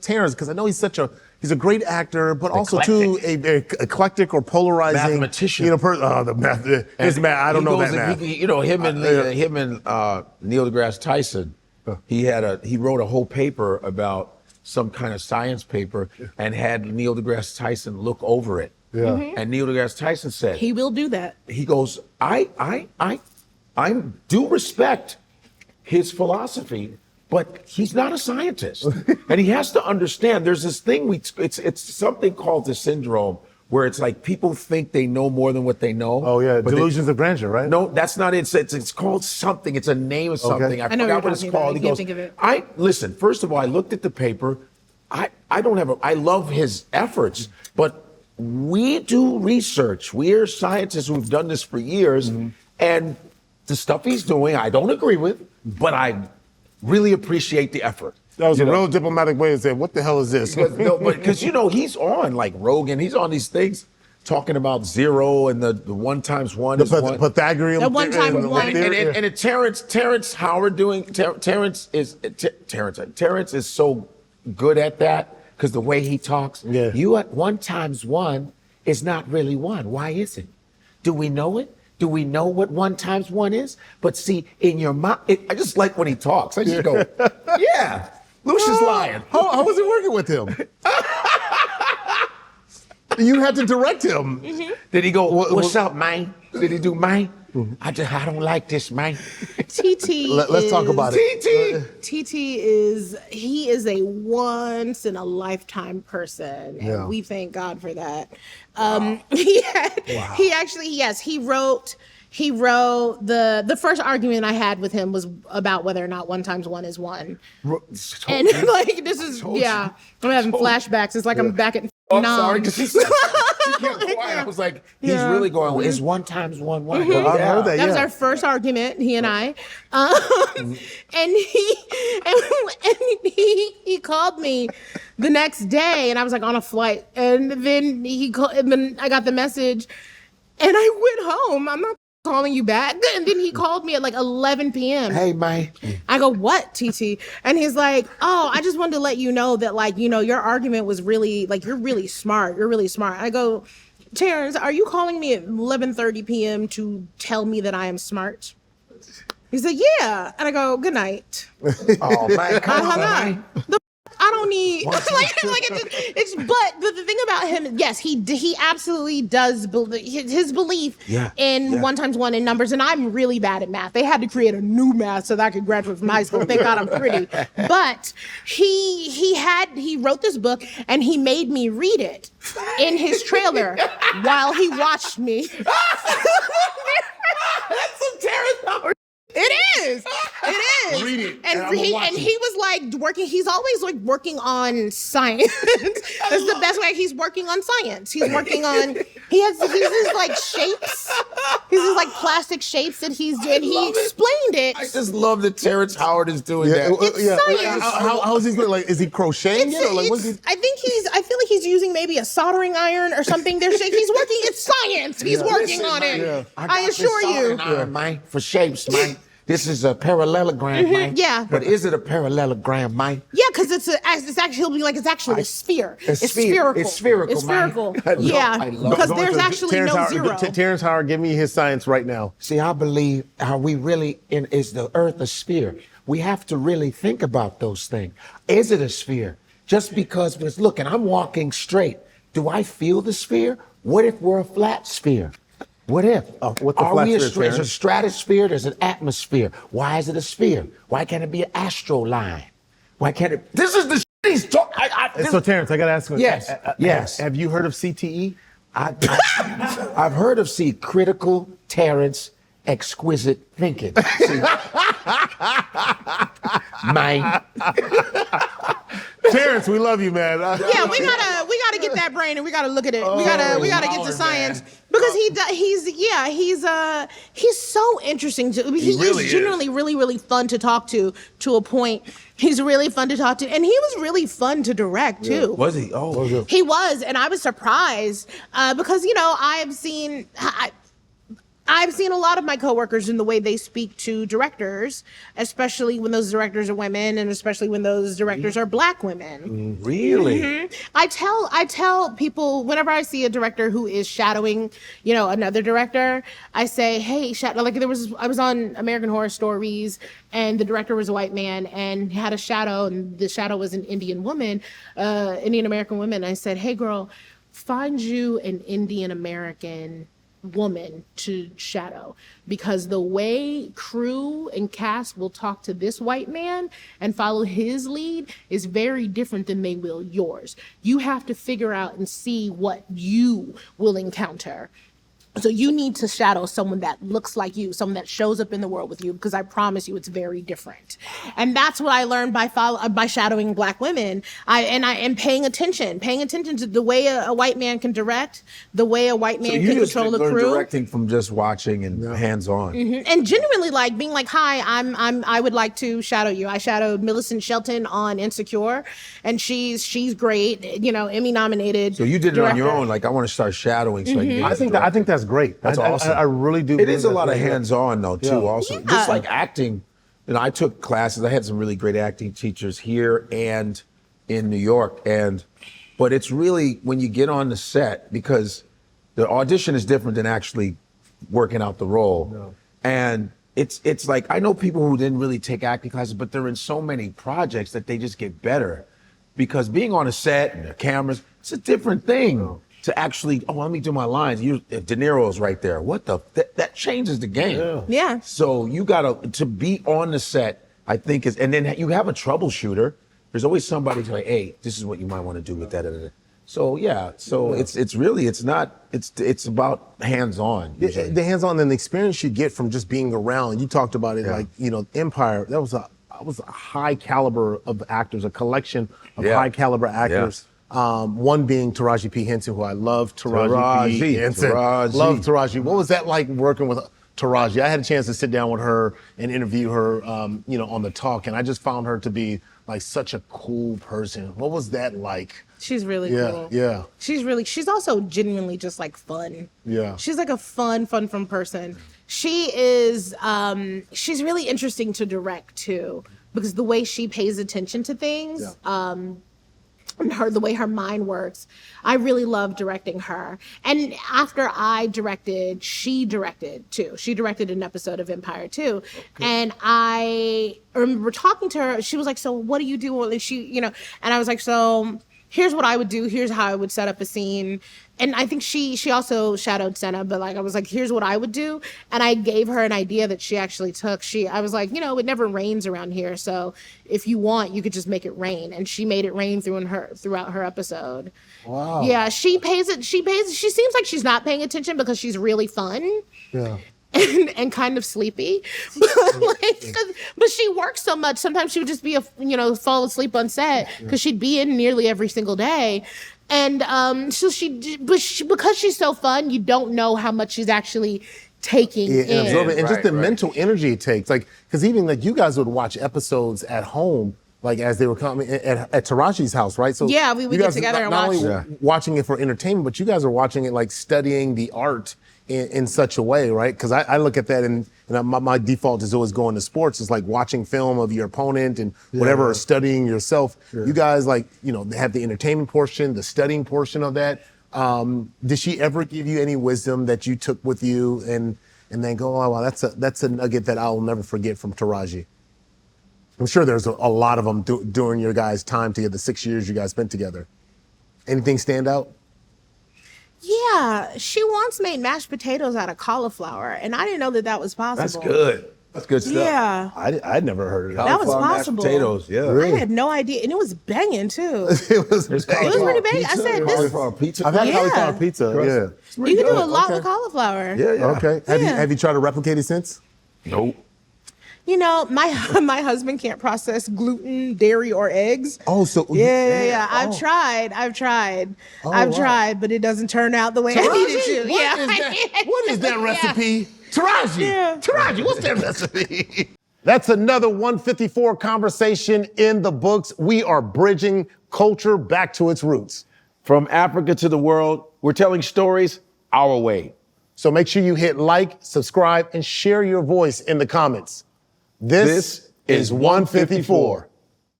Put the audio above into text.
Terrence, because I know he's a great actor, but also too a eclectic or polarizing mathematician. You know, the math. His math. I don't know that math. Him and Neil deGrasse Tyson. He wrote a whole paper about some kind of science paper and had Neil deGrasse Tyson look over it. Yeah. Mm-hmm. And Neil deGrasse Tyson said he will do that. He goes, I do respect his philosophy, but he's not a scientist. And he has to understand there's this thing it's something called the syndrome where it's like people think they know more than what they know. Oh yeah, delusions of grandeur, right? No, that's not it. It's called something. It's a name of something. Okay. I forgot what it's called. He goes, think of it. Listen, first of all, I looked at the paper. I love his efforts, but we do research. We're scientists who've done this for years, and the stuff he's doing, I don't agree with, but I really appreciate the effort. That was a real diplomatic way to say, what the hell is this? Because he's on like Rogan, he's on these things talking about zero and the 1 times 1 is 1. Pythagorean. The 1 times 1. And Terrence Howard doing Terrence is so good at that because the way he talks. Yeah. You at 1 times 1 is not really 1. Why is it? Do we know it? Do we know what 1 times 1 is? But see, in your mind, I just like when he talks. I just go, yeah, Lucius lying. How was it working with him? You had to direct him. Mm-hmm. Did he go, what's up, man? Did he do, man? I don't like this, man. TT. Let's talk about it. TT is a once in a lifetime person, and we thank God for that. He actually, yes, he wrote the first argument I had with him was about whether or not 1 times 1 is 1. And like this is I'm having flashbacks. It's like I'm back at I'm 9. sorry, because she kept quiet. I was like, he's really going, well, is 1 times 1 1? I heard that, That was our first argument, he and I. And he called me the next day, and I was like on a flight. And then I got the message, and I went home. I'm not calling you back. And then he called me at like 11 p.m. Hey, man. I go, what, TT? And he's like, oh, I just wanted to let you know that, like, your argument was really, like, you're really smart. You're really smart. I go, Terrence, are you calling me at 11:30 p.m. to tell me that I am smart? He said, yeah. And I go, good night. Oh, man, come on, man. I don't need but the thing about him, yes, he absolutely does his belief in 1 times 1 in numbers, and I'm really bad at math. They had to create a new math so that I could graduate from high school. Thank God I'm pretty. But he wrote this book and he made me read it in his trailer while he watched me. That's some Terrence Howard. It is. Read it. And he was like working. He's always like working on science. That's the best way. He's working on science. He's working on. He has these like shapes. He's these like plastic shapes that he's doing. He explained it. I just love that Terrence Howard is doing that. It's science. How is he like? Is he crocheting it or like what's he? I feel like he's using maybe a soldering iron or something. He's working. It's science. He's working on it. Yeah. I assure you. Man, for shapes, man. This is a parallelogram, man. Yeah. But is it a parallelogram, man? Yeah, because it's actually he'll be like it's actually a sphere. It's spherical. It's spherical. It's spherical. Man. Yeah, because there's actually no zero. Terrence Howard, give me his science right now. See, I believe how we really is the Earth a sphere? We have to really think about those things. Is it a sphere? Just because look, and I'm walking straight. Do I feel the sphere? What if we're a flat sphere? What if? Are we there's a stratosphere, there's an atmosphere. Why is it a sphere? Why can't it be an astro line? Why can't it? This is the shit he's talking. So Terrence, I got to ask you. Yes. Yes. Have you heard of CTE? I've heard of critical Terrence exquisite thinking. Man. Terrence, we love you, man. Yeah, we gotta get that brain and we gotta look at it. We gotta get to science because he's so interesting. He's genuinely really fun to talk to a point. He's really fun to talk to, and he was really fun to direct too. Was he? Oh, he was, and I was surprised because I've seen. I've seen a lot of my coworkers in the way they speak to directors, especially when those directors are women, and especially when those directors are Black women. Really? Mm-hmm. I tell people whenever I see a director who is shadowing, another director, I say, hey, shadow. Like I was on American Horror Stories, and the director was a white man and had a shadow, and the shadow was an Indian woman, Indian American woman. I said, hey, girl, find you an Indian American woman to shadow, because the way crew and cast will talk to this white man and follow his lead is very different than they will yours. You have to figure out and see what you will encounter. So you need to shadow someone that looks like you, someone that shows up in the world with you, because I promise you it's very different. And that's what I learned by shadowing Black women. I am paying attention to the way a white man can direct, the way a white man can control the crew. Directing from just watching and hands-on. Mm-hmm. And genuinely being like, hi, I would like to shadow you. I shadowed Millicent Shelton on Insecure, and she's great, Emmy nominated. So you did it on your own, like I want to start shadowing. So I think that's great. That's awesome. I really do. It is a lot of hands-on though too. Yeah. Also, just like acting. I took classes. I had some really great acting teachers here and in New York. But it's really when you get on the set, because the audition is different than actually working out the role. No. And it's like I know people who didn't really take acting classes, but they're in so many projects that they just get better, because being on a set and the cameras, it's a different thing. No. To actually, let me do my lines. De Niro's right there. What that changes the game. Yeah. So you to be on the set, I think and then you have a troubleshooter. There's always somebody to like, hey, this is what you might want to do with that. So it's about hands-on. The hands-on and the experience you get from just being around. You talked about it, Empire. That was a high caliber of actors, a collection of high caliber actors. Yeah. One being Taraji P. Henson, who I love. Taraji P. Henson. Love Taraji. What was that like working with Taraji? I had a chance to sit down with her and interview her, on The Talk, and I just found her to be like such a cool person. What was that like? She's really cool. Yeah. She's also genuinely just like fun. Yeah. She's like a fun person. She is, she's really interesting to direct too, because the way she pays attention to things, the way her mind works, I really love directing her. And after I directed, she directed too. She directed an episode of Empire too. Okay. And I remember talking to her. She was like, so what do you do? And I was like, so here's what I would do. Here's how I would set up a scene. And I think she also shadowed Senna, but I was like, here's what I would do. And I gave her an idea that she actually took. I was like, it never rains around here. So if you want, you could just make it rain. And she made it rain throughout her episode. Wow. Yeah, she seems like she's not paying attention because she's really fun. Yeah. And kind of sleepy, but she works so much. Sometimes she would just be fall asleep on set because she'd be in nearly every single day, and because she's so fun, you don't know how much she's actually taking in. And absorbing, and just the mental energy it takes. Because even you guys would watch episodes at home. As they were coming at Taraji's house, right? So yeah, we would get together and watch. Not only watching it for entertainment, but you guys are watching it studying the art in such a way, right? Because I look at that and my default is always going to sports. It's like watching film of your opponent and whatever, or studying yourself. Sure. You guys have the entertainment portion, the studying portion of that. Did she ever give you any wisdom that you took with you and then go, oh wow, that's a nugget that I'll never forget from Taraji? I'm sure there's a lot of them during your guys' time together, the 6 years you guys spent together. Anything stand out? Yeah, she once made mashed potatoes out of cauliflower, and I didn't know that was possible. That's good. That's good stuff. Yeah. I'd never heard of that. That was possible. Mashed potatoes, yeah. Really? I had no idea, and it was banging too. It was pretty banging. I said this. Pizza. I've had cauliflower pizza. Yeah. You can do a lot with cauliflower. Yeah. Okay. Have you tried to replicate it since? Nope. My husband can't process gluten, dairy, or eggs. Oh, so yeah. I've tried, but it doesn't turn out the way I need it to. What is that recipe? Taraji. Taraji, what's that recipe? That's another 154 conversation in the books. We are bridging culture back to its roots. From Africa to the world, we're telling stories our way. So make sure you hit like, subscribe, and share your voice in the comments. This is 154.